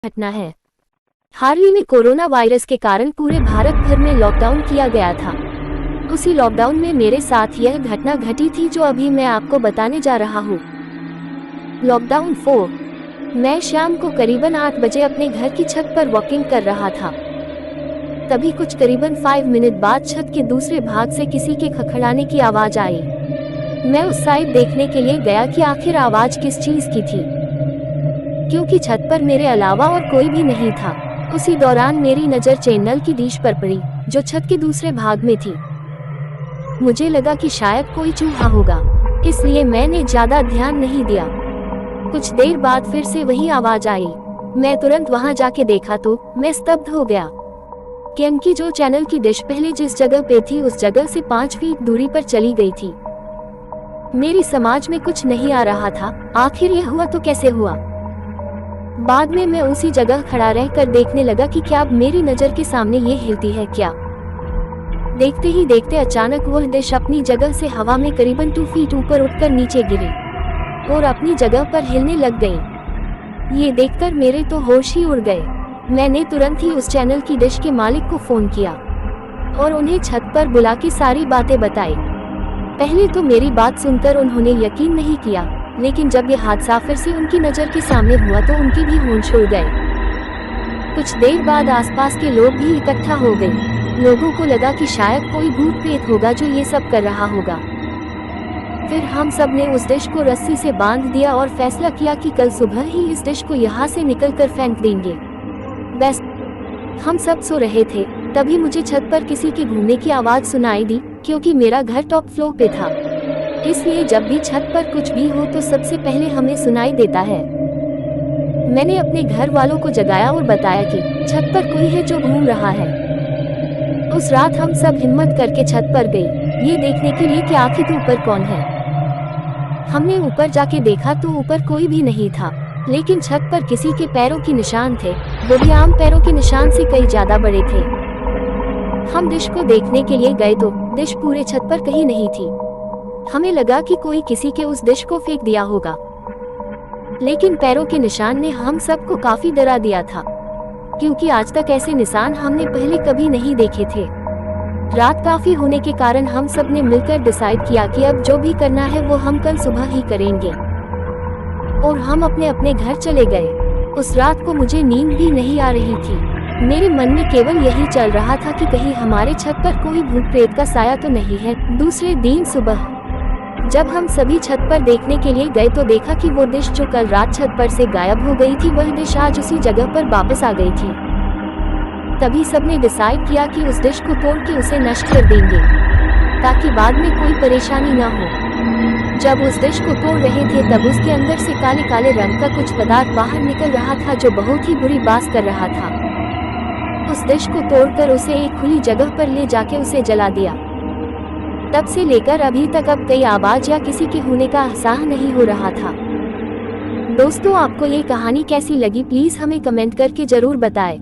घटना है। हाल ही में कोरोना वायरस के कारण पूरे भारत भर में लॉकडाउन किया गया था। उसी लॉकडाउन में मेरे साथ यह घटना घटी थी जो अभी मैं आपको बताने जा रहा हूँ। लॉकडाउन 4। मैं शाम को करीबन 8 बजे अपने घर की छत पर वॉकिंग कर रहा था। तभी कुछ करीबन 5 मिनट बाद छत के दूसरे भाग से किसी के खखड़ाने की आवाज आई। मैं उस साइड देखने के लिए गया कि आखिर आवाज किस चीज की थी, क्योंकि छत पर मेरे अलावा और कोई भी नहीं था। उसी दौरान मेरी नज़र चैनल की डिश पर पड़ी, जो छत के दूसरे भाग में थी। मुझे लगा कि शायद कोई चूहा होगा, इसलिए मैंने ज्यादा ध्यान नहीं दिया। कुछ देर बाद फिर से वही आवाज आई। मैं तुरंत वहां जाके देखा तो मैं स्तब्ध हो गया, क्योंकि जो चैनल की डिश पहले जिस जगह पे थी उस जगह से 5 फीट दूरी पर चली गई थी। मेरी समझ में कुछ नहीं आ रहा था, आखिर यह हुआ तो कैसे हुआ। बाद में मैं उसी जगह खड़ा रहकर देखने लगा कि क्या अब मेरी नज़र के सामने ये हिलती है क्या। देखते ही देखते अचानक वह डिश अपनी जगह से हवा में करीबन 2 फीट ऊपर उठकर नीचे गिरी और अपनी जगह पर हिलने लग गई। ये देखकर मेरे तो होश ही उड़ गए। मैंने तुरंत ही उस चैनल की डिश के मालिक को फोन किया और उन्हें छत पर बुला के सारी बातें बताई। पहले तो मेरी बात सुनकर उन्होंने यकीन नहीं किया, लेकिन जब यह हादसा फिर से उनकी नज़र के सामने हुआ तो उनके भी होश उड़ गए। कुछ देर बाद आसपास के लोग भी इकट्ठा हो गए। लोगों को लगा कि शायद कोई भूत प्रेत होगा जो ये सब कर रहा होगा। फिर हम सब ने उस डिश को रस्सी से बांध दिया और फैसला किया कि कल सुबह ही इस डिश को यहाँ से निकलकर फेंक देंगे। बस हम सब सो रहे थे, तभी मुझे छत पर किसी के घूमने की आवाज़ सुनाई दी। क्योंकि मेरा घर टॉप फ्लोर पे था, इसलिए जब भी छत पर कुछ भी हो तो सबसे पहले हमें सुनाई देता है। मैंने अपने घर वालों को जगाया और बताया कि छत पर कोई है जो घूम रहा है। उस रात हम सब हिम्मत करके छत पर गए, ये देखने के लिए कि आखिर ऊपर कौन है। हमने ऊपर जाके देखा तो ऊपर कोई भी नहीं था, लेकिन छत पर किसी के पैरों के निशान थे, वो भी आम पैरों के निशान से कई ज्यादा बड़े थे। हम डिश को देखने के लिए गए तो डिश पूरे छत पर कहीं नहीं थी। हमें लगा कि कोई किसी के उस डिश को फेंक दिया होगा, लेकिन पैरों के निशान ने हम सबको काफी डरा दिया था, क्योंकि आज तक ऐसे निशान हमने पहले कभी नहीं देखे थे। रात काफी होने के कारण हम सब ने मिलकर डिसाइड किया कि अब जो भी करना है वो हम कल सुबह ही करेंगे, और हम अपने अपने घर चले गए। उस रात को मुझे नींद भी नहीं आ रही थी। मेरे मन में केवल यही चल रहा था कि कहीं हमारे छत पर कोई भूत प्रेत का साया तो नहीं है। दूसरे दिन सुबह जब हम सभी छत पर देखने के लिए गए तो देखा कि वो डिश जो कल रात छत पर से गायब हो गई थी, वह डिश आज उसी जगह पर वापस आ गई थी। तभी सबने डिसाइड किया कि उस डिश को तोड़ के उसे नष्ट कर देंगे, ताकि बाद में कोई परेशानी न हो। जब उस डिश को तोड़ रहे थे तब उसके अंदर से काले काले रंग का कुछ पदार्थ बाहर निकल रहा था, जो बहुत ही बुरी बास कर रहा था। उस डिश को तोड़कर उसे एक खुली जगह पर ले जाके उसे जला दिया। तब से लेकर अभी तक अब कई आवाज या किसी के होने का एहसास नहीं हो रहा था। दोस्तों, आपको ये कहानी कैसी लगी प्लीज हमें कमेंट करके जरूर बताएं।